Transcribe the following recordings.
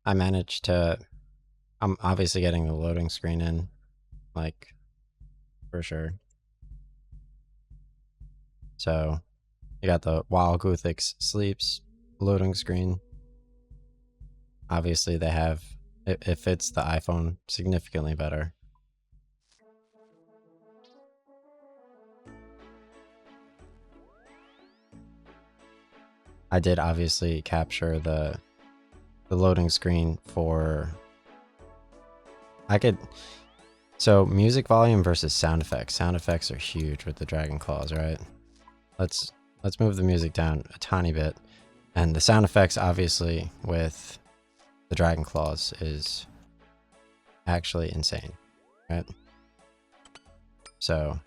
I managed to... I'm obviously getting the loading screen in, like, for sure. So, you got the while Guthix sleeps loading screen. Obviously, they have... It fits the iPhone significantly better. I did obviously capture the loading screen for... So, music volume versus sound effects. Sound effects are huge with the Dragon Claws, right? Let's move the music down a tiny bit. And the sound effects, obviously, with the Dragon Claws is actually insane, right? So,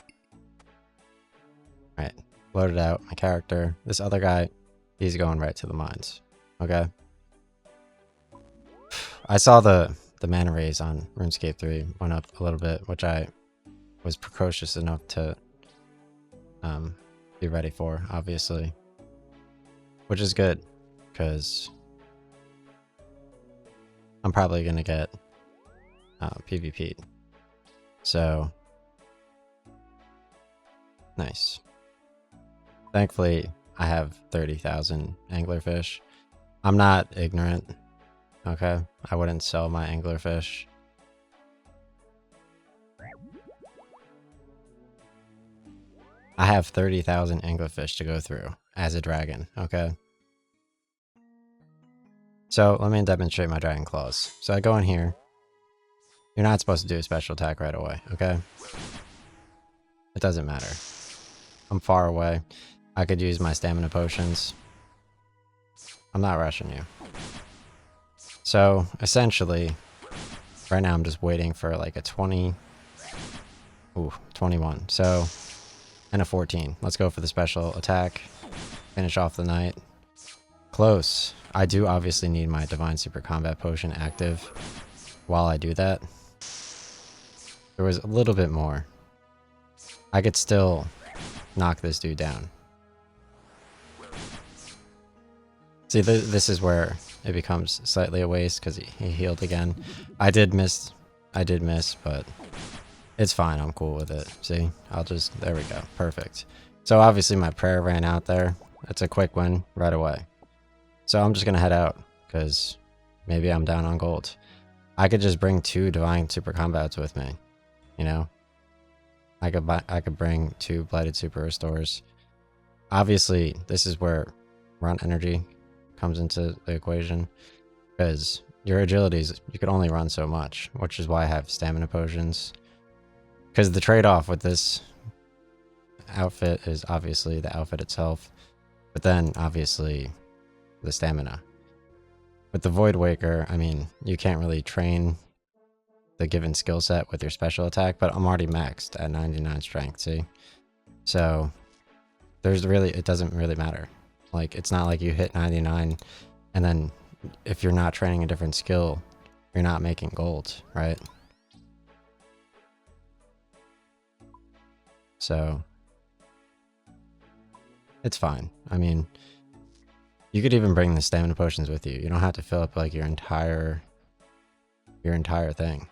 right, load it out. My character, this other guy, he's going right to the mines, okay? I saw the mana raise on RuneScape 3 went up a little bit, which I was precocious enough to be ready for, obviously. Which is good, because I'm probably going to get PvP'd. So, nice. Thankfully, I have 30,000 anglerfish. I'm not ignorant, okay? I wouldn't sell my anglerfish. I have 30,000 anglerfish to go through as a dragon, okay? So let me demonstrate my dragon claws. So I go in here. You're not supposed to do a special attack right away, okay? It doesn't matter. I'm far away. I could use my stamina potions. I'm not rushing you. So essentially, right now I'm just waiting for like a 20. Ooh, 21. So, and a 14. Let's go for the special attack. Finish off the night. Close. I do obviously need my Divine Super Combat Potion active while I do that. There was a little bit more. I could still knock this dude down. See, this is where it becomes slightly a waste because he healed again. I did miss, but it's fine. I'm cool with it. See, there we go. Perfect. So obviously my prayer ran out there. It's a quick win right away. So I'm just going to head out because maybe I'm down on gold. I could just bring 2 Divine Super Combats with me, you know? I could bring 2 Blighted Super Restores. Obviously, this is where run energy comes into the equation because your agilities, you could only run so much, which is why I have stamina potions. Because the trade-off with this outfit is obviously the outfit itself, but then obviously the stamina. With the Void Waker, I mean, you can't really train the given skill set with your special attack, but I'm already maxed at 99 strength, see? So it doesn't really matter. Like, it's not like you hit 99 and then if you're not training a different skill, you're not making gold, right? So it's fine. I mean, you could even bring the stamina potions with you. You don't have to fill up like your entire thing.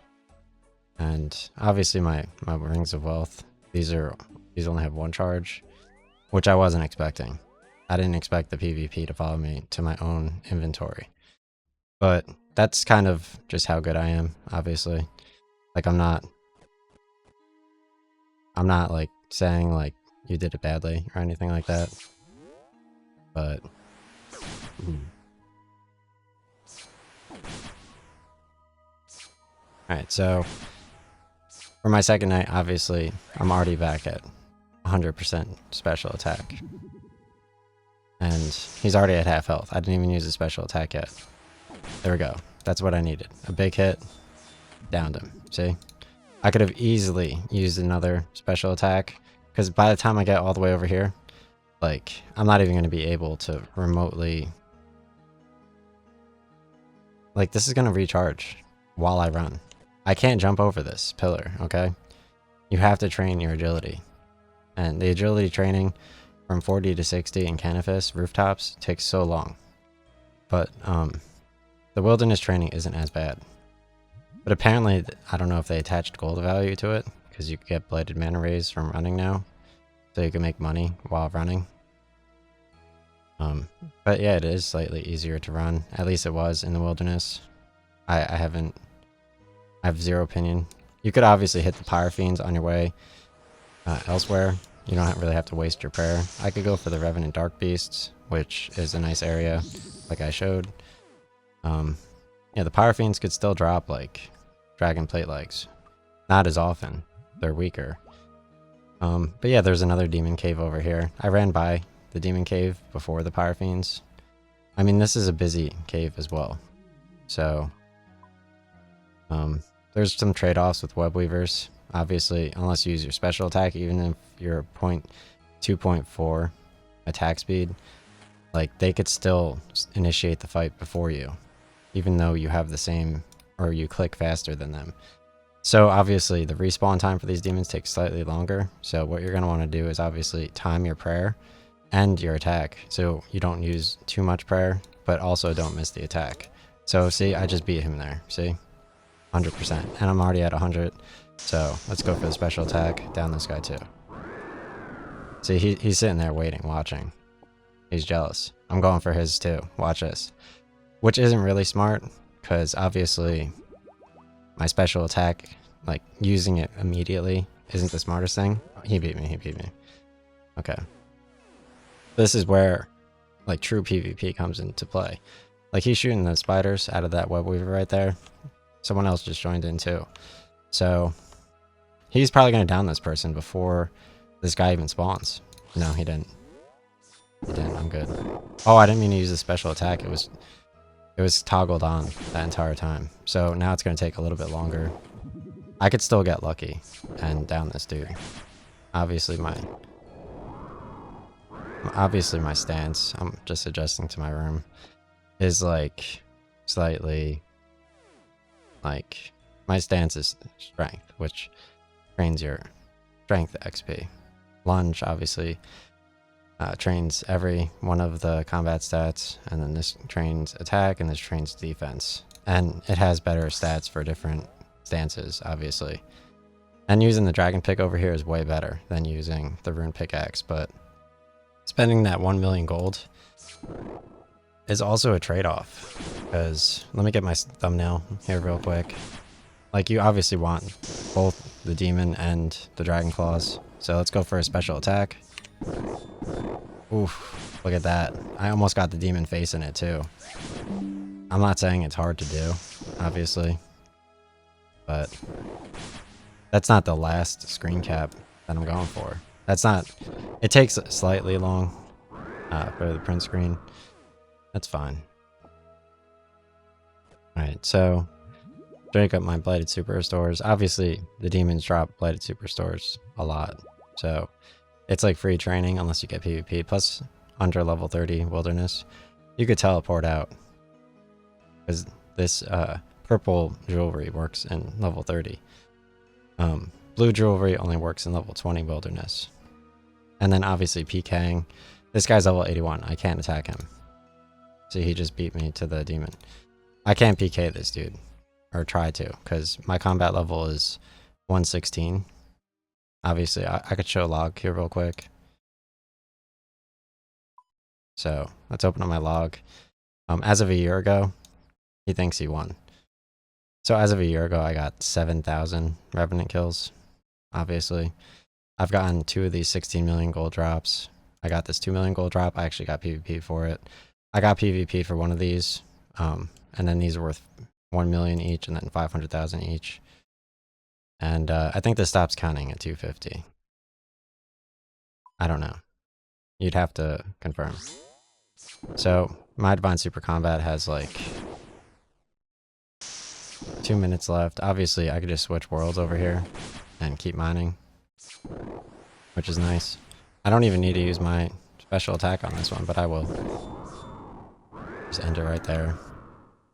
And obviously my rings of wealth, these only have 1 charge, which I wasn't expecting. I didn't expect the PvP to follow me to my own inventory. But that's kind of just how good I am, obviously. Like, I'm not like saying like you did it badly or anything like that. But Alright, so for my second night, obviously, I'm already back at 100% special attack. And he's already at half health. I didn't even use a special attack yet. There we go. That's what I needed. A big hit. Downed him. See? I could have easily used another special attack. Because by the time I get all the way over here, like, I'm not even going to be able to remotely... Like, this is going to recharge while I run. I can't jump over this pillar, okay? You have to train your agility. And the agility training from 40 to 60 in Canifis rooftops takes so long. But The wilderness training isn't as bad. But apparently, I don't know if they attached gold value to it, because you get blighted mana rays from running now. So you can make money while running. But yeah, it is slightly easier to run. At least it was in the wilderness. I have zero opinion. You could obviously hit the Pyre Fiends on your way elsewhere. You don't really have to waste your prayer. I could go for the Revenant Dark Beasts, which is a nice area, like I showed. Yeah, the Pyre Fiends could still drop like Dragon Plate Legs. Not as often. They're weaker. But yeah, there's another Demon Cave over here. I ran by the Demon Cave before the Pyre Fiends. I mean, this is a busy cave as well. So, there's some trade-offs with Web Weavers. Obviously, unless you use your special attack, even if you're 2.4 attack speed, like, they could still initiate the fight before you, even though you have the same, or you click faster than them. So obviously the respawn time for these demons takes slightly longer. So what you're going to want to do is obviously time your prayer and your attack, so you don't use too much prayer, but also don't miss the attack. So see, I just beat him there, see? 100%. And I'm already at 100. So let's go for the special attack. Down this guy too. See, he's sitting there waiting, watching. He's jealous. I'm going for his too. Watch this. Which isn't really smart, because obviously my special attack, like using it immediately, isn't the smartest thing. He beat me, he beat me. Okay. This is where like true PvP comes into play. Like he's shooting the spiders out of that web weaver right there. Someone else just joined in too. So he's probably going to down this person before this guy even spawns. No, he didn't. He didn't, I'm good. Oh, I didn't mean to use the special attack. It was toggled on that entire time. So now it's going to take a little bit longer. I could still get lucky and down this dude. Obviously my stance, I'm just adjusting to my room, is like slightly like, my stance is strength, which trains your strength XP. Lunge obviously trains every one of the combat stats, and then this trains attack and this trains defense. And it has better stats for different stances, obviously. And using the dragon pick over here is way better than using the rune pickaxe, but spending that 1 million gold is also a trade-off, because let me get my thumbnail here real quick. Like, you obviously want both the demon and the dragon claws, so let's go for a special attack. Oof, look at that. I almost got the demon face in it too. I'm not saying it's hard to do, obviously, but that's not the last screen cap that I'm going for. That's not, it takes slightly long for the print screen. That's fine. Alright, so drink up my Blighted Superstores. Obviously, the demons drop Blighted Superstores a lot, so it's like free training unless you get PvP. Plus, under level 30 Wilderness, you could teleport out, because this purple jewelry works in level 30. Blue jewelry only works in level 20 Wilderness. And then obviously PKing. This guy's level 81. I can't attack him. See, he just beat me to the demon. I can't PK this dude. Or try to, because my combat level is 116. Obviously, I could show a log here real quick. So, let's open up my log. As of a year ago, he thinks he won. So as of a year ago, I got 7,000 Revenant kills, obviously. I've gotten 2 of these 16 million gold drops. I got this 2 million gold drop. I actually got PvP for it. I got PvP for one of these, and then these are worth 1 million each, and then 500,000 each. And I think this stops counting at 250. I don't know. You'd have to confirm. So my Divine Super Combat has like 2 minutes left. Obviously, I could just switch worlds over here and keep mining, which is nice. I don't even need to use my special attack on this one, but I will. Just end it right there.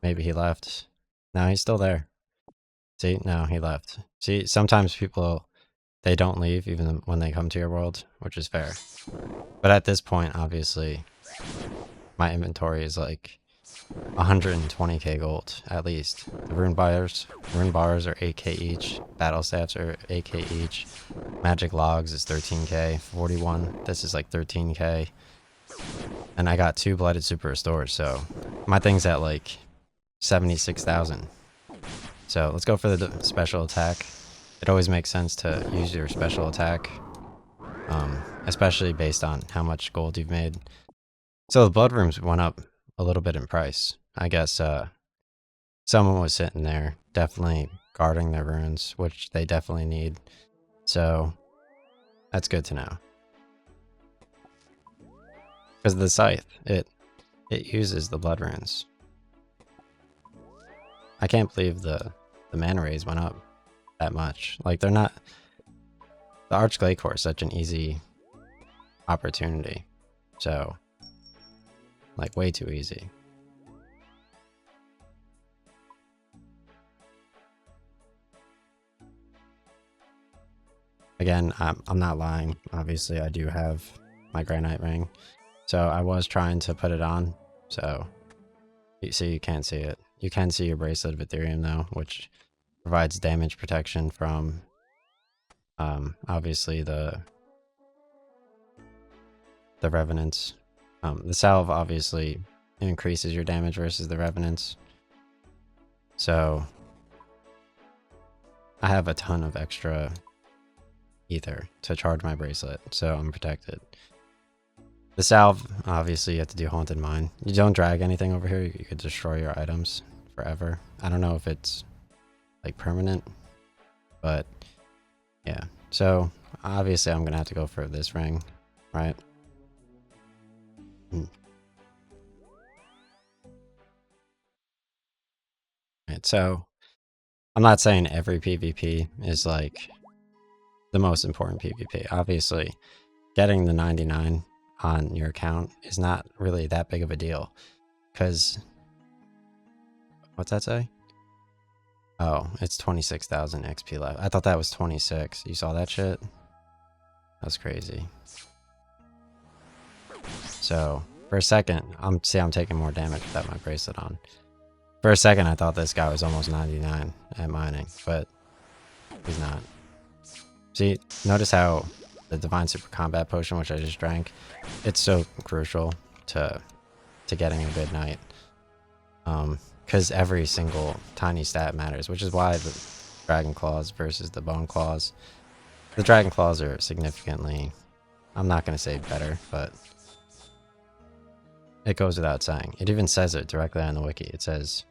Maybe he left. No, he's still there. See? No, he left. See, sometimes people, they don't leave even when they come to your world, which is fair. But at this point, obviously, my inventory is like 120k gold at least. The rune bars are 8k each. Battle staffs are 8k each. Magic logs is 13k. 41. This is like 13k. And I got 2 blighted super restores, so my thing's at like 76,000. So let's go for the special attack. It always makes sense to use your special attack, especially based on how much gold you've made. So the blood rooms went up a little bit in price. I guess someone was sitting there definitely guarding their runes, which they definitely need. So that's good to know. Because the scythe, it uses the blood runes. I can't believe the mana raise went up that much. Like, they're not... The Archglade Core is such an easy opportunity. So, like, way too easy. Again, I'm not lying. Obviously, I do have my granite ring. So I was trying to put it on. So you can't see it. You can see your bracelet of Ethereum though, which provides damage protection from obviously the Revenants. The salve obviously increases your damage versus the Revenants. So I have a ton of extra ether to charge my bracelet, so I'm protected. The salve, obviously you have to do Haunted Mine. You don't drag anything over here, you could destroy your items forever. I don't know if it's like permanent, but yeah. So obviously I'm gonna have to go for this ring, right? Right, so I'm not saying every PvP is like the most important PvP. Obviously, getting the 99 on your account is not really that big of a deal. Because, what's that say? Oh, it's 26,000 XP left. I thought that was 26. You saw that shit? That's crazy. So, for a second, I'm taking more damage without my bracelet on. For a second, I thought this guy was almost 99 at mining, but he's not. See, notice how the Divine Super Combat Potion, which I just drank, it's so crucial to getting a good night. Because every single tiny stat matters, which is why the Dragon Claws versus the Bone Claws. The Dragon Claws are significantly, I'm not going to say better, but it goes without saying. It even says it directly on the wiki. It says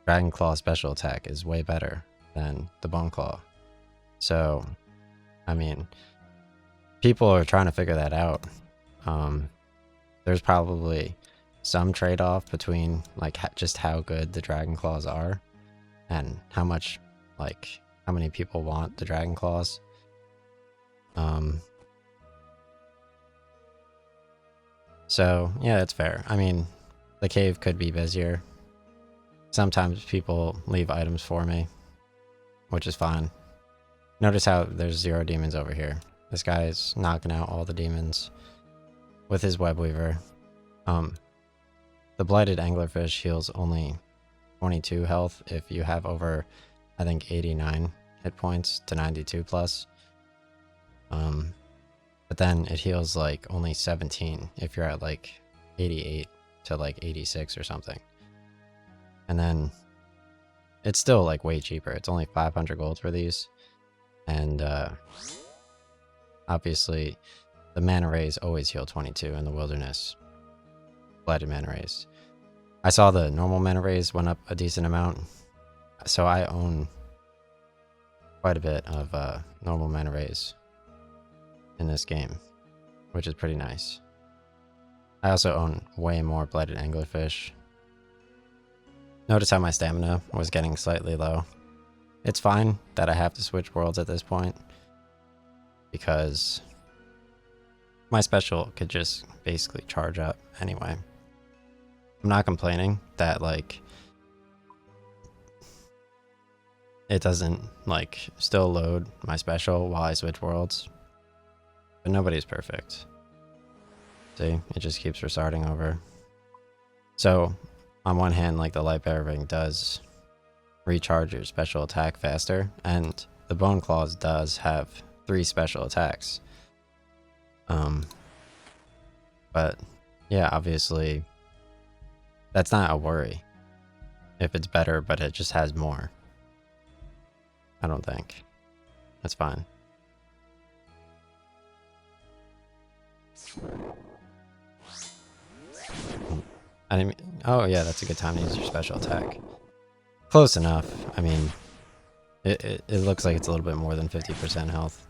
Dragon Claw special attack is way better than the Bone Claw. So, I mean, people are trying to figure that out. There's probably some trade-off between like just how good the Dragon Claws are and how much, like, how many people want the Dragon Claws. So yeah, it's fair. I mean, the cave could be busier. Sometimes people leave items for me, which is fine. Notice how there's 0 demons over here. This guy is knocking out all the demons with his web weaver. The blighted anglerfish heals only 22 health if you have over, I think, 89 hit points to 92 plus. But then it heals like only 17 if you're at like 88 to like 86 or something. And then it's still like way cheaper. It's only 500 gold for these. And obviously the mana rays always heal 22 in the wilderness. Blighted mana rays. I saw the normal mana rays went up a decent amount. So I own quite a bit of normal mana rays in this game, which is pretty nice. I also own way more blighted anglerfish. Notice how my stamina was getting slightly low. It's fine that I have to switch worlds at this point, because my special could just basically charge up anyway. I'm not complaining that, like, it doesn't, like, still load my special while I switch worlds. But nobody's perfect. See, it just keeps restarting over. So, on one hand, like the light bearer ring does recharge your special attack faster, and the bone claws does have 3 special attacks. But yeah, obviously that's not a worry if it's better, but it just has more. I don't think. That's fine. I didn't. Oh yeah, that's a good time to use your special attack. Close enough. I mean, it looks like it's a little bit more than 50% health.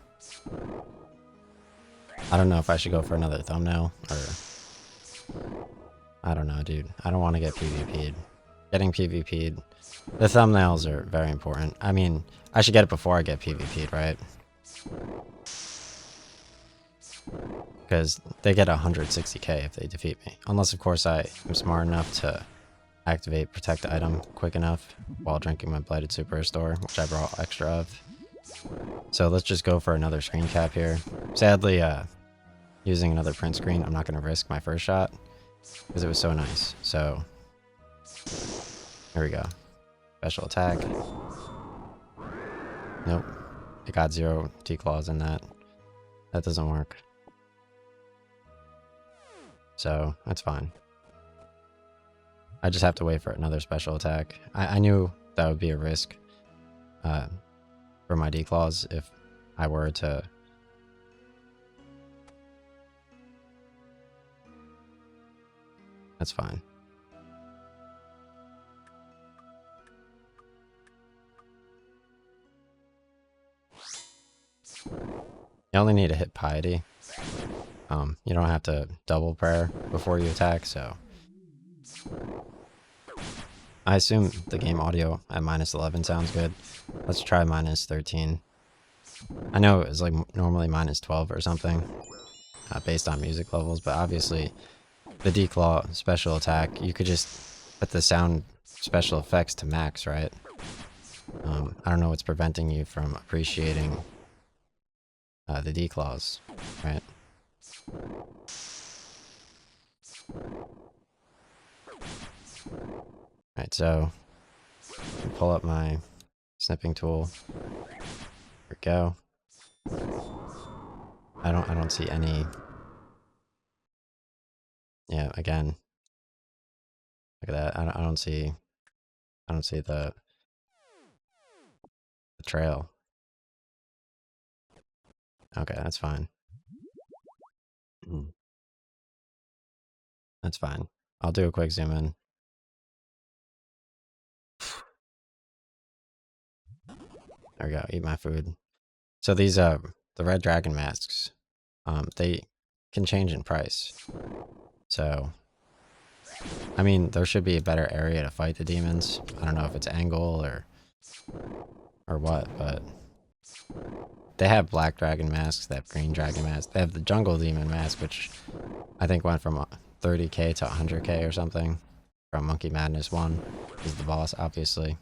I don't know if I should go for another thumbnail or... I don't know, dude. I don't want to get PvP'd. Getting PvP'd. The thumbnails are very important. I mean, I should get it before I get PvP'd, right? Because they get 160k if they defeat me. Unless, of course, I am smart enough to activate Protect Item quick enough while drinking my Blighted Super Restore, which I brought extra of. So let's just go for another screen cap here. Sadly, using another print screen, I'm not going to risk my first shot because it was so nice. So here we go. Special attack. Nope. It got 0 T-claws in that. That doesn't work. So that's fine. I just have to wait for another special attack. I knew that would be a risk for my D-claws if I were to... That's fine. You only need to hit Piety. You don't have to double prayer before you attack, so... I assume the game audio at -11 sounds good. Let's try -13. I know it's like normally -12 or something, based on music levels, but obviously the D-claw special attack, you could just put the sound special effects to max, right? I don't know what's preventing you from appreciating the D-claws, right? Alright, so pull up my snipping tool. There we go. I don't see any... Yeah, again. Look at that. I don't see the trail. Okay, that's fine. That's fine. I'll do a quick zoom in. There we go. Eat my food. So these the red dragon masks, they can change in price. So I mean, there should be a better area to fight the demons. I don't know if it's angle or what, but they have black dragon masks, they have green dragon masks, they have the jungle demon mask, which I think went from 30k to 100k or something from Monkey Madness 1 is the boss, obviously.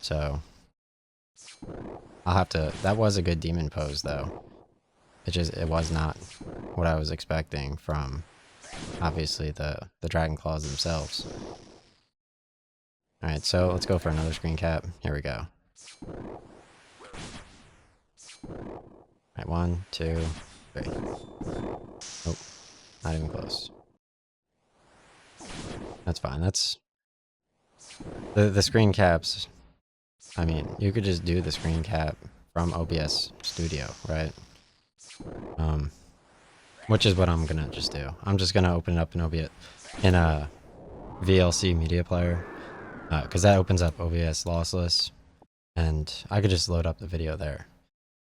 So I'll have to... That was a good demon pose, though. It was not what I was expecting from, obviously, the dragon claws themselves. Alright, so let's go for another screen cap. Here we go. Alright, 1, 2, 3. Nope, not even close. That's fine. That's... The screen caps... I mean, you could just do the screen cap from OBS Studio, right? Which is what I'm gonna just do. I'm just gonna open it up in OBS in a VLC media player, because that opens up OBS lossless, and I could just load up the video there.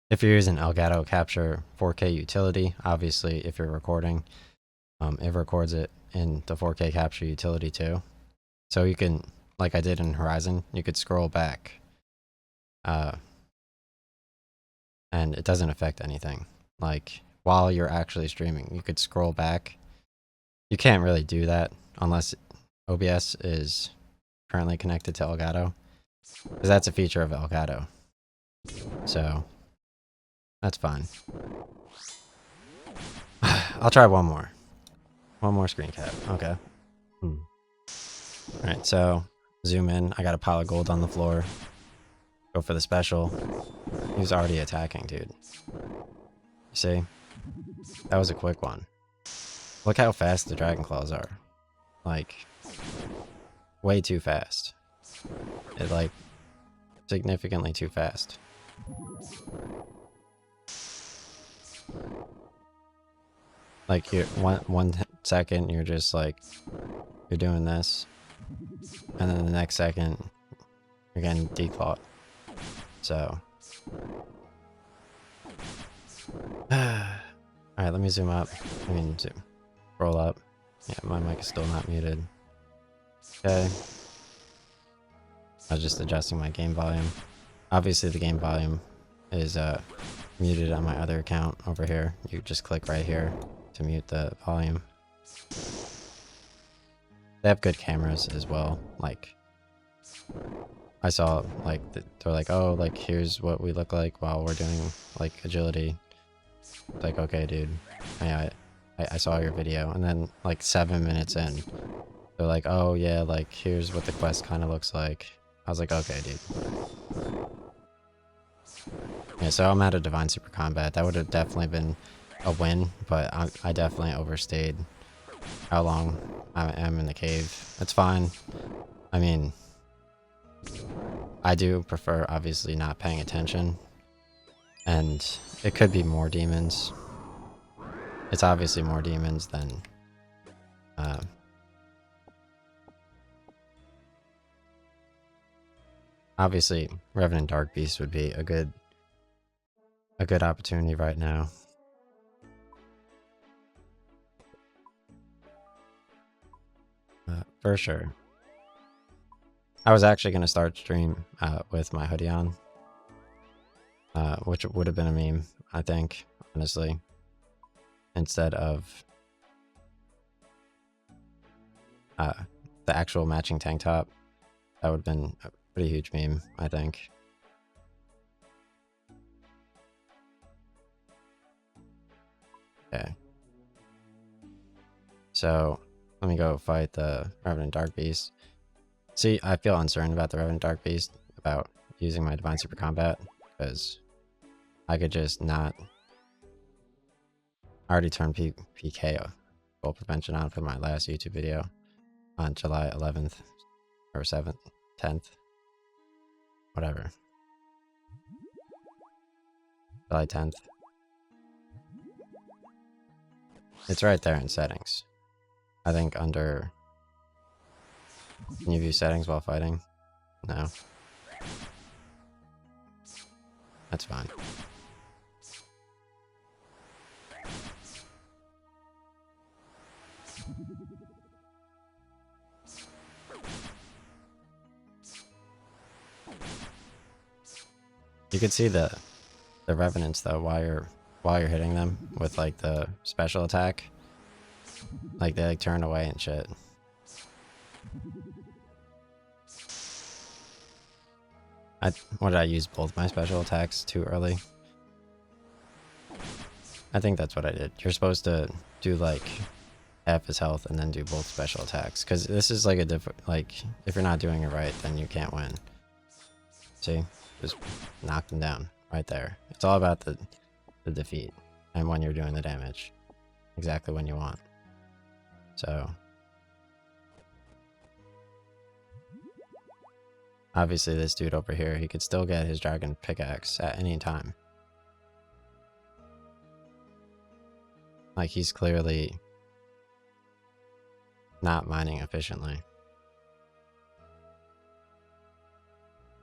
If you're using Elgato Capture 4K utility, obviously, if you're recording, it records it in the 4K Capture utility too. So you can, like I did in Horizon, you could scroll back. And it doesn't affect anything. Like, while you're actually streaming, you could scroll back. You can't really do that unless OBS is currently connected to Elgato, because that's a feature of Elgato. So, that's fine. I'll try one more. One more screen cap. Okay. Alright, so zoom in. I got a pile of gold on the floor. Go for the special. He was already attacking, dude. You see? That was a quick one. Look how fast the Dragon Claws are. Like, way too fast. It, like, significantly too fast. Like, you're 1 second, you're just like, you're doing this. And then the next second, you're getting declawed. So. Alright, let me zoom up. I mean, roll up. Yeah, my mic is still not muted. Okay. I was just adjusting my game volume. Obviously, the game volume is muted on my other account over here. You just click right here to mute the volume. They have good cameras as well. Like, I saw, like, they're like, oh, like, here's what we look like while we're doing, like, agility. It's like, okay, dude. Yeah, I saw your video. And then, like, 7 minutes in, they're like, oh, yeah, like, here's what the quest kind of looks like. I was like, okay, dude. Yeah, so I'm out of Divine Super Combat. That would have definitely been a win, but I definitely overstayed how long I am in the cave. It's fine. I mean, I do prefer, obviously, not paying attention. And it could be more demons. It's obviously more demons than... obviously, Revenant Dark Beast would be a good opportunity right now. For sure. I was actually going to start stream with my hoodie on. Which would have been a meme, I think, honestly. Instead of the actual matching tank top. That would have been a pretty huge meme, I think. Okay. So, let me go fight the Revenant Dark Beast. See, I feel uncertain about the Revenant Dark Beast, about using my Divine Super Combat, because I could just not... I already turned PK, Goal Prevention, on for my last YouTube video on July 11th, or 7th, 10th, whatever. July 10th. It's right there in settings. I think under... Can you view settings while fighting? No. That's fine. You can see the Revenants though while you're hitting them with like the special attack. Like they like turn away and shit. What did I use both my special attacks too early? I think that's what I did. You're supposed to do like half his health and then do both special attacks, because this is like a like if you're not doing it right, then you can't win. See, just knock them down right there. It's all about the defeat and when you're doing the damage, exactly when you want. So obviously this dude over here, he could still get his dragon pickaxe at any time. Like he's clearly not mining efficiently.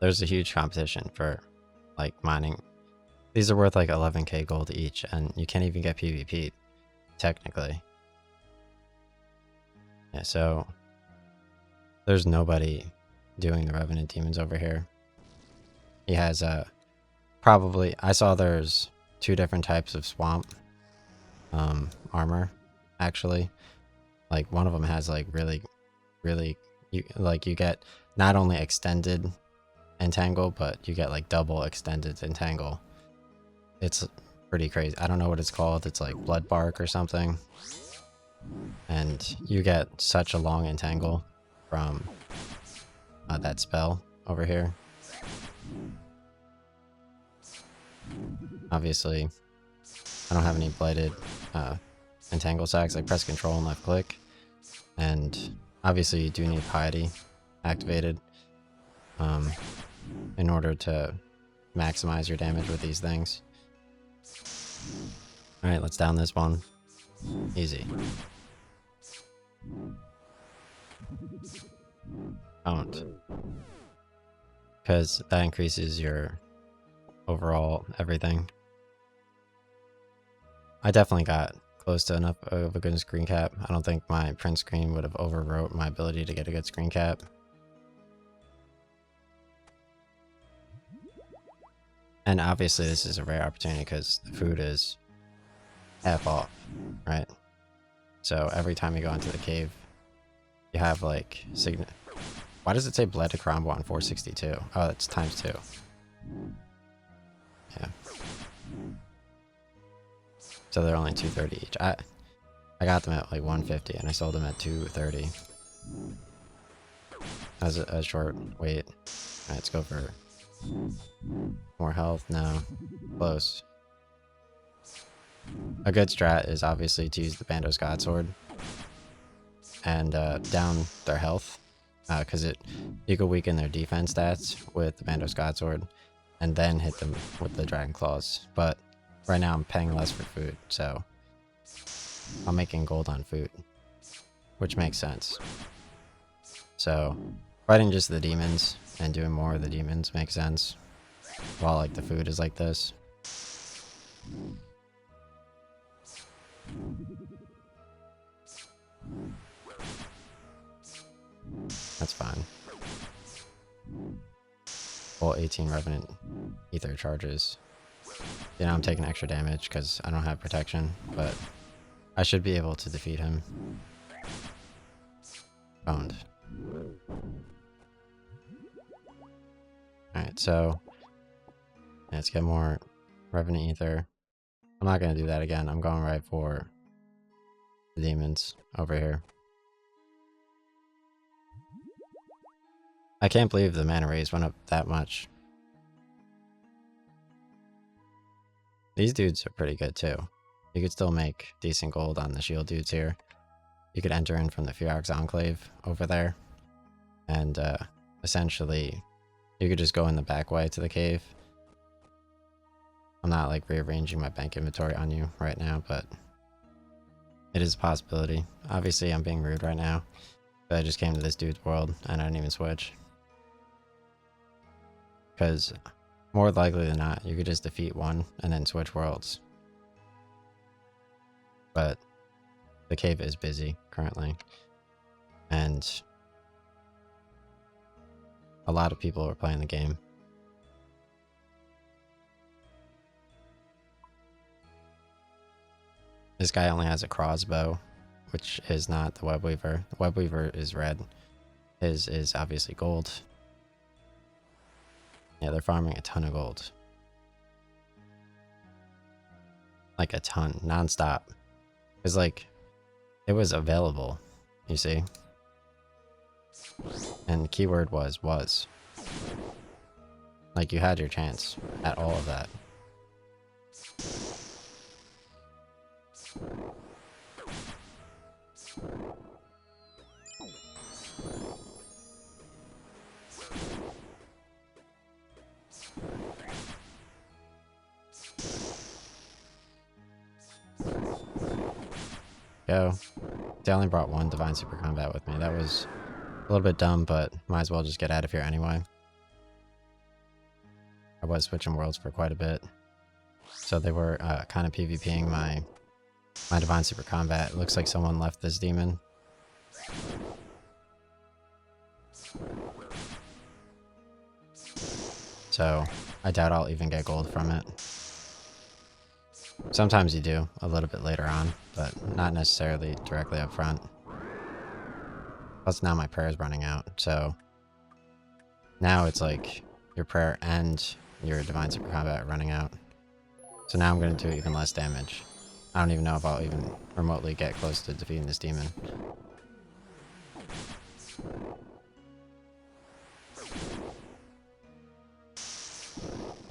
There's a huge competition for like mining. These are worth like 11k gold each, and you can't even get PvP technically. Yeah, so there's nobody doing the Revenant demons over here. He has probably, I saw there's 2 different types of swamp armor actually. Like one of them has like really you get not only extended entangle, but you get like double extended entangle. It's pretty crazy. I don't know what it's called. It's like blood bark or something. And you get such a long entangle from that spell over here. Obviously, I don't have any blighted entangle sacks. I press control and left click. And obviously you do need piety activated in order to maximize your damage with these things. Alright, let's down this one. Easy. Don't. Because that increases your overall everything. I definitely got close to enough of a good screen cap. I don't think my print screen would have overwrote my ability to get a good screen cap. And obviously this is a rare opportunity because the food is half off, right? So every time you go into the cave, you have like why does it say bled to combo on 462? Oh, that's times 2. Yeah. So they're only 230 each. I got them at like 150 and I sold them at 230. As a short wait. Alright, let's go for more health. No. Close. A good strat is obviously to use the Bando's God Sword and down their health, because you could weaken their defense stats with the Bando's God Sword and then hit them with the Dragon Claws. But right now I'm paying less for food, so I'm making gold on food, which makes sense. So fighting just the demons and doing more of the demons makes sense, while like the food is like this. That's fine. Well, 18 Revenant Ether charges. You know, I'm taking extra damage because I don't have protection, but I should be able to defeat him. Owned. Alright, so let's get more Revenant Ether. I'm not going to do that again. I'm going right for the demons over here. I can't believe the mana raise went up that much. These dudes are pretty good too. You could still make decent gold on the shield dudes here. You could enter in from the Ferox Enclave over there. And essentially, you could just go in the back way to the cave. I'm not like rearranging my bank inventory on you right now, but it is a possibility. Obviously, I'm being rude right now, but I just came to this dude's world and I didn't even switch. Because more likely than not, you could just defeat one and then switch worlds. But the cave is busy currently, and a lot of people are playing the game. This guy only has a crossbow, which is not the Web Weaver. The Web Weaver is red. His is obviously gold. Yeah, they're farming a ton of gold. Like a ton, non-stop. Because like, it was available, you see? And the keyword was. Like, you had your chance at all of that. Go. They only brought one Divine Super Combat with me. That was a little bit dumb, but might as well just get out of here anyway. I was switching worlds for quite a bit. So they were kind of PvPing my Divine Super Combat. It looks like someone left this demon. So I doubt I'll even get gold from it. Sometimes you do, a little bit later on, but not necessarily directly up front. Plus now my prayer is running out, so now it's like your prayer and your Divine Super Combat are running out. So now I'm going to do even less damage. I don't even know if I'll even remotely get close to defeating this demon.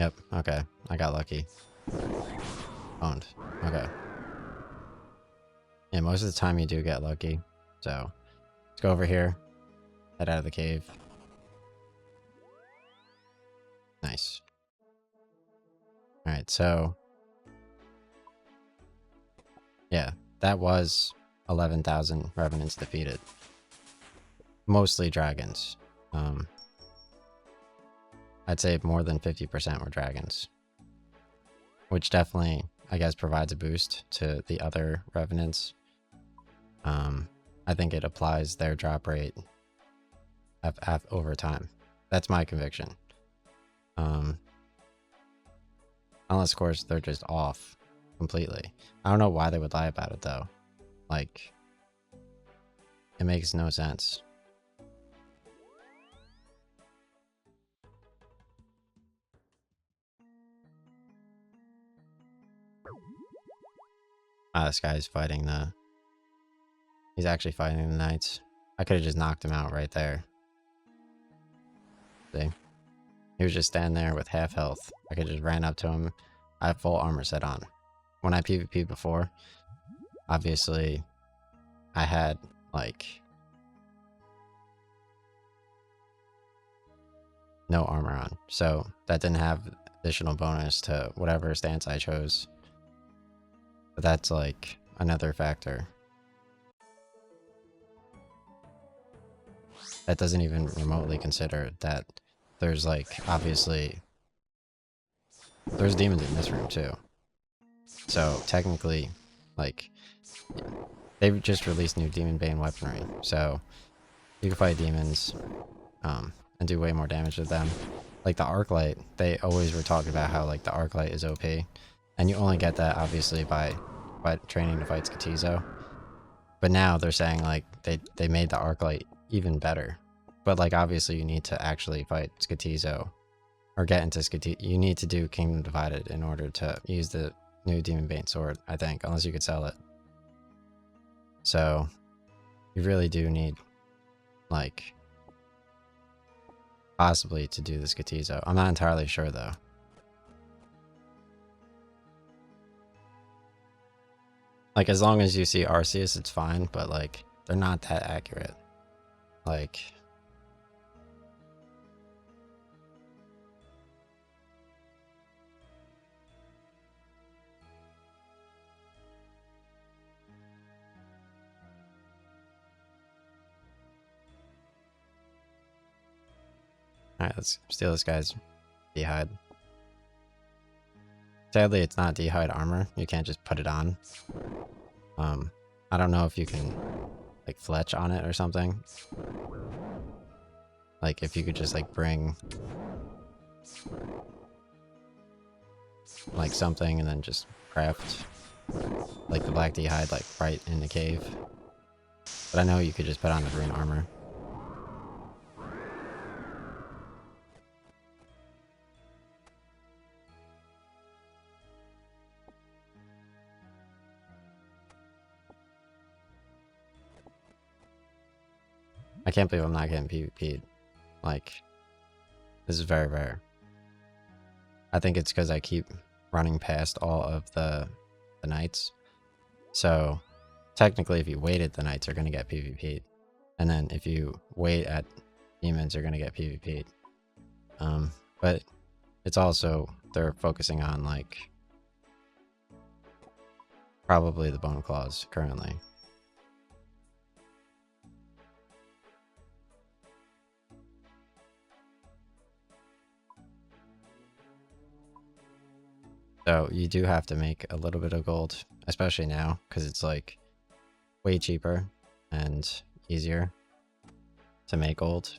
Yep, okay. I got lucky. Owned. Okay. Yeah, most of the time you do get lucky. So, let's go over here. Head out of the cave. Nice. Alright, so... yeah, that was 11,000 Revenants defeated. Mostly dragons. I'd say more than 50% were dragons. Which definitely, I guess, provides a boost to the other Revenants. I think it applies their drop rate over time. That's my conviction. Unless, of course, they're just off completely. I don't know why they would lie about it, though. Like, it makes no sense. This guy's fighting the... he's actually fighting the knights. I could have just knocked him out right there. See? He was just standing there with half health. I could just ran up to him. I have full armor set on. When I PvP'd before, obviously, I had, like... no armor on. So, that didn't have additional bonus to whatever stance I chose. But that's, like, another factor. That doesn't even remotely consider that there's, like, obviously... there's demons in this room, too. So, technically, like... they've just released new Demon Bane weaponry. So, you can fight demons, and do way more damage with them. Like, the Arclight, they always were talking about how, like, the Arclight is OP. And you only get that, obviously, by training to fight Skatizo. But now they're saying, like, they made the Arclight even better. But, like, obviously you need to actually fight Skatizo. Or get into Skatizo. You need to do Kingdom Divided in order to use the new Demon Bane sword, I think. Unless you could sell it. So, you really do need, like... possibly to do the Skatizo. I'm not entirely sure, though. Like, as long as you see Arceus, it's fine, but, like, they're not that accurate. Like... alright, let's steal this guy's D'hide. Sadly, it's not D'hide armor. You can't just put it on. I don't know if you can, like, fletch on it or something. Like, if you could just, like, bring... like, something and then just craft, like, the black D'hide, like, right in the cave. But I know you could just put on the green armor. I can't believe I'm not getting PvP'd. Like, this is very rare. I think it's because I keep running past all of the knights. So, technically, if you waited, the knights are going to get PvP'd. And then if you wait at demons, you're going to get PvP'd. But it's also, they're focusing on, like, probably the Bone Claws currently. So you do have to make a little bit of gold, especially now, because it's like way cheaper and easier to make gold.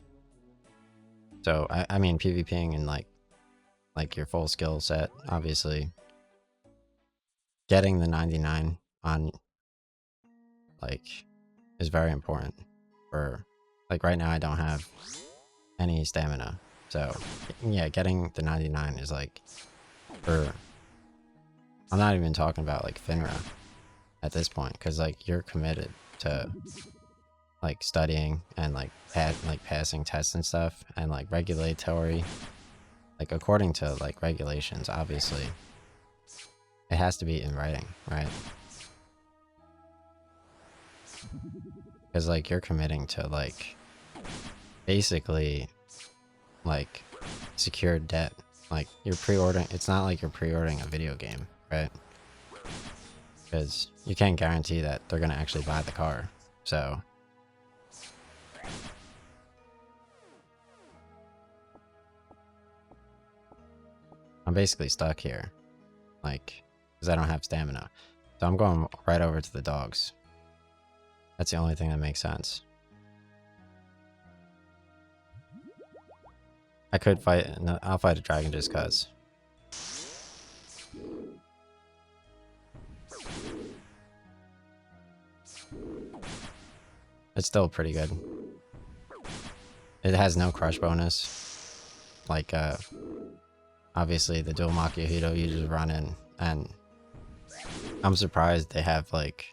So I mean PvPing and like your full skill set, obviously getting the 99 on like is very important. For like right now I don't have any stamina. So yeah, getting the 99 is like for... I'm not even talking about like Finra at this point, because like you're committed to like studying and like passing tests and stuff, and like regulatory, like according to like regulations, obviously, it has to be in writing, right? Because like you're committing to like basically like secured debt. Like you're pre-ordering, it's not like you're pre-ordering a video game, right? Because you can't guarantee that they're gonna actually buy the car. So I'm basically stuck here, like, because I don't have stamina. So I'm going right over to the dogs. That's the only thing that makes sense. I could fight, no, I'll fight a dragon just cause. It's still pretty good. It has no crush bonus. Like, obviously the dual Makihito, you just run in, and I'm surprised they have like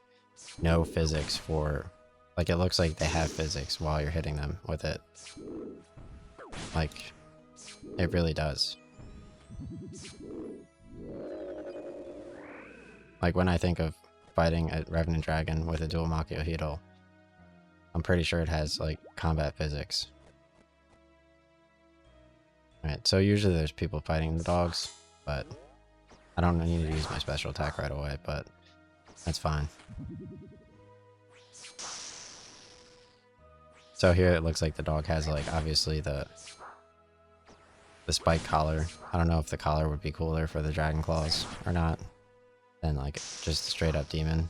no physics for, like it looks like they have physics while you're hitting them with it. Like, it really does. Like when I think of fighting a Revenant Dragon with a dual Makihito, I'm pretty sure it has like combat physics. Right, so usually there's people fighting the dogs, but I don't need to use my special attack right away, but that's fine. So here it looks like the dog has like obviously the spike collar. I don't know if the collar would be cooler for the dragon claws or not than like just a straight up demon.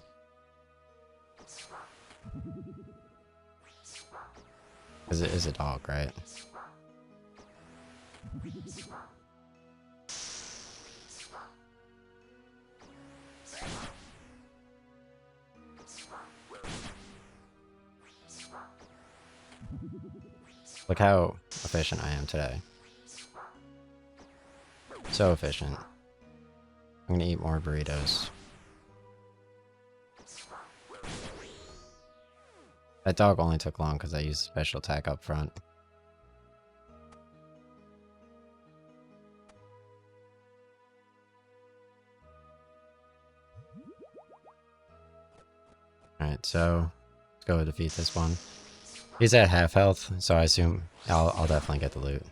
Because it is a dog, right? Look how efficient I am today. So efficient. I'm gonna eat more burritos. That dog only took long because I used special attack up front. Alright, so let's go defeat this one. He's at half health, so I assume I'll definitely get the loot.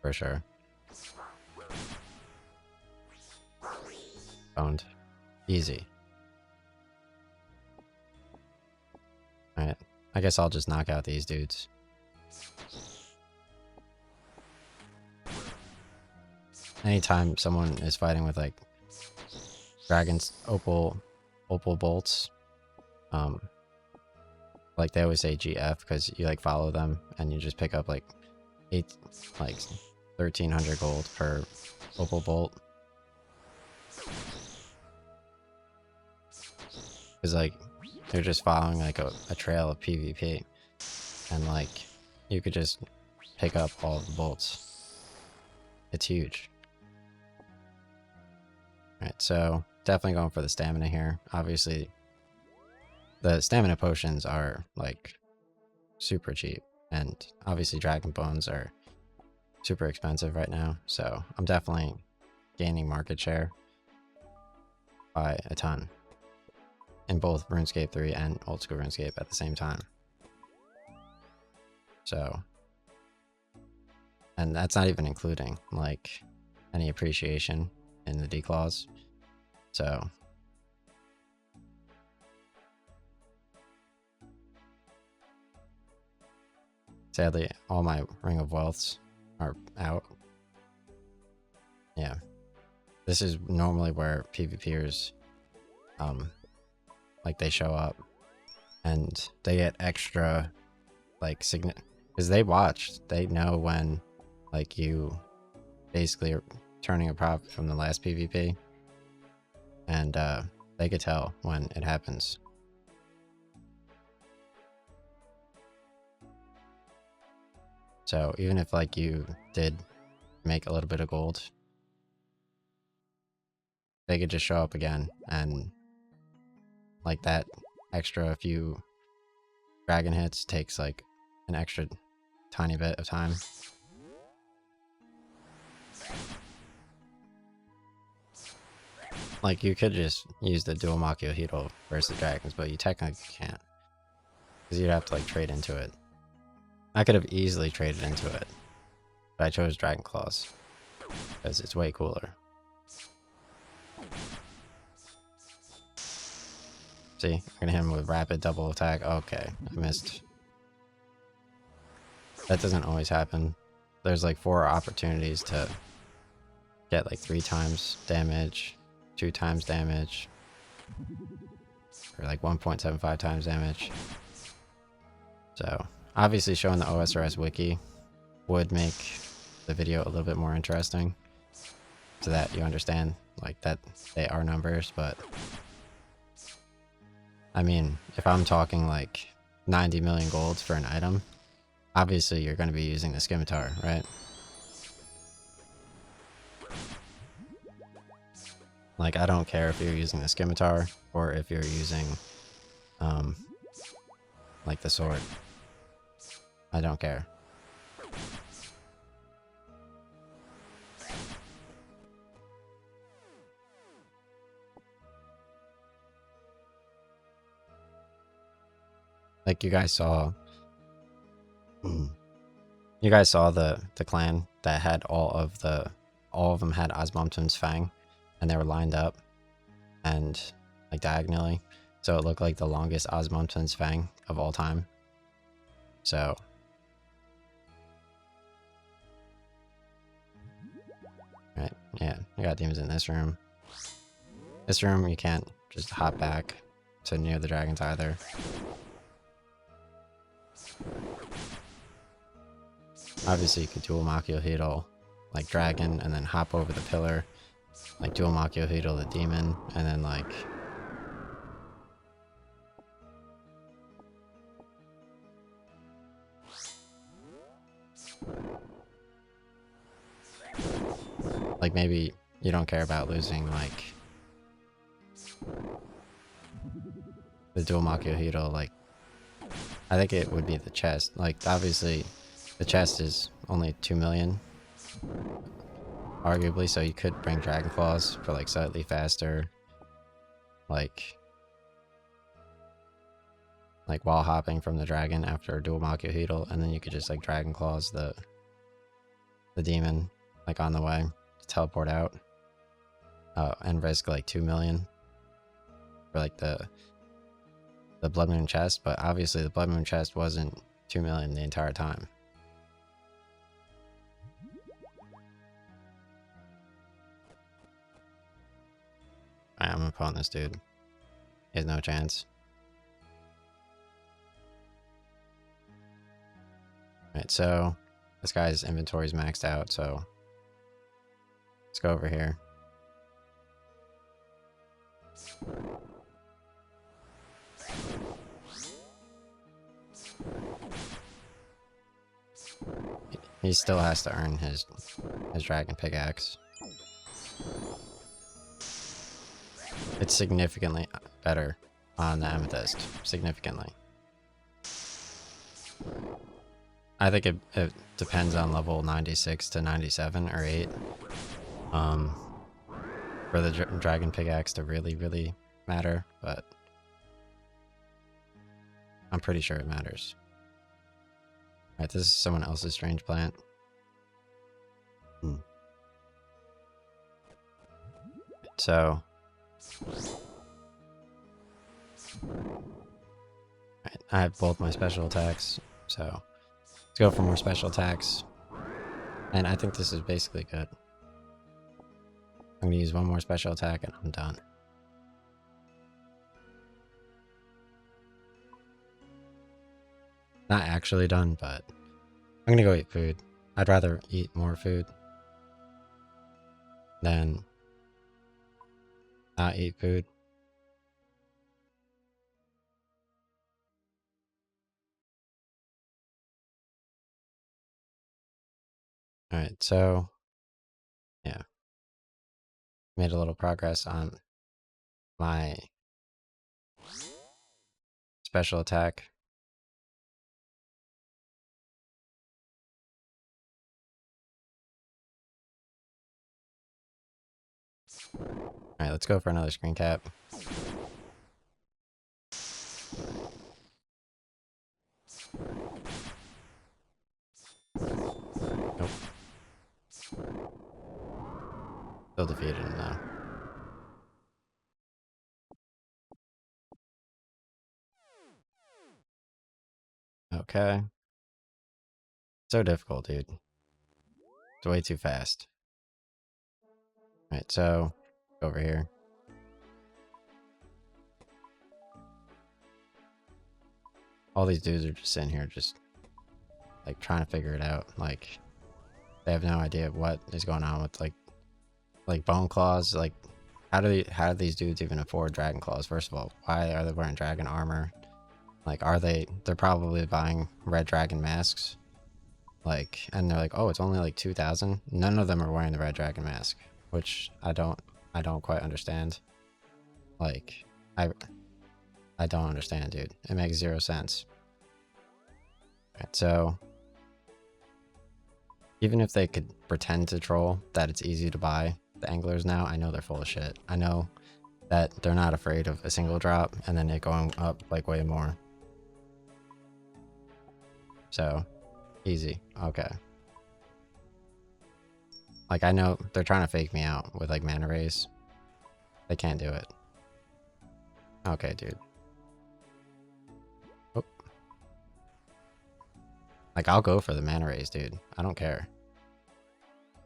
For sure. Owned. Easy. Alright, I guess I'll just knock out these dudes. Anytime someone is fighting with like dragons, opal bolts, like they always say GF because you like follow them and you just pick up like 1300 gold per opal bolt. Because like they're just following like a trail of PvP, and like you could just pick up all of the bolts. It's huge. Alright, so definitely going for the stamina here. Obviously the stamina potions are like super cheap, and obviously dragon bones are super expensive right now, so I'm definitely gaining market share by a ton in both RuneScape 3 and old school RuneScape at the same time. So, and that's not even including like any appreciation in the declaws. So sadly, all my Ring of Wealths are out. Yeah. This is normally where PvPers, like they show up and they get extra, like, because they watched, they know when, like, you basically are turning a profit from the last PvP, and they could tell when it happens. So even if like you did make a little bit of gold, they could just show up again, and like that extra few dragon hits takes like an extra tiny bit of time. Like, you could just use the dual Makuhito versus the dragons, but you technically can't. Because you'd have to, like, trade into it. I could have easily traded into it. But I chose Dragon Claws. Because it's way cooler. See? I'm gonna hit him with rapid double attack. Okay, I missed. That doesn't always happen. There's like 4 opportunities to get like 3 times damage, 2 times damage, or like 1.75 times damage. So obviously showing the OSRS wiki would make the video a little bit more interesting so that you understand like that they are numbers, but I mean, if I'm talking like 90 million golds for an item, obviously you're going to be using the scimitar, right? Like, I don't care if you're using the scimitar or if you're using like the sword. I don't care. Like, you guys saw the clan that had all of them had Osmumten's Fang, and they were lined up and like diagonally, so it looked like the longest Osmumten's Fang of all time. So right, yeah, you got demons in this room. This room you can't just hop back to near the dragons either. Obviously you could dual Makuhito like dragon and then hop over the pillar, like dual Makuhito the demon, and then like maybe you don't care about losing like the dual Makuhito. Like, I think it would be the chest. Like, obviously the chest is only 2 million arguably, so you could bring Dragon Claws for like slightly faster like wall hopping from the dragon after a dual Makuhito, and then you could just like Dragon Claws the demon like on the way to teleport out. And risk like 2 million for like the Blood Moon chest, but obviously the Blood Moon chest wasn't 2 million the entire time. Alright, I'm gonna pawn this dude. He has no chance. Alright, so this guy's inventory's maxed out, so let's go over here. He still has to earn his dragon pickaxe. It's significantly better on the amethyst. Significantly. I think it depends on level 96 to 97 or 8. For the dragon pickaxe to really matter, but I'm pretty sure it matters. Alright, this is someone else's strange plant. So right, I have both my special attacks, so let's go for more special attacks. And I think this is basically good. I'm gonna use one more special attack and I'm done. Not actually done, but I'm gonna go eat food. I'd rather eat more food than not eat food. Alright, so yeah. Made a little progress on my special attack. Alright, let's go for another screen cap. Nope. Still defeated him though. Okay. So difficult, dude. It's way too fast. Alright, so over here. All these dudes are just sitting here just like trying to figure it out. Like they have no idea what is going on with like bone claws. Like how do these dudes even afford dragon claws? First of all, why are they wearing dragon armor? Like they're probably buying red dragon masks. Like, and they're like, oh, it's only like 2,000. None of them are wearing the red dragon mask, which I don't quite understand. Like, I don't understand, dude. It makes zero sense. Right, so even if they could pretend to troll that it's easy to buy the anglers now, I know they're full of shit. I know that they're not afraid of a single drop and then it going up like way more. So easy. Okay. Like I know they're trying to fake me out with like mana rays. They can't do it. Okay, dude. Oh. Like I'll go for the mana rays, dude. I don't care.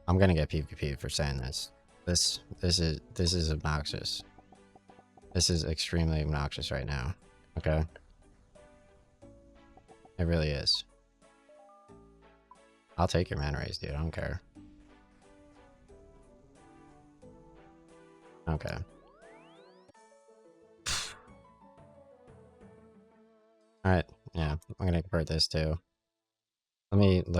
I'm gonna get PvP for saying this. This is obnoxious. This is extremely obnoxious right now. Okay. It really is. I'll take your mana rays, dude. I don't care. Okay. Alright, yeah. I'm gonna convert this too. Let me look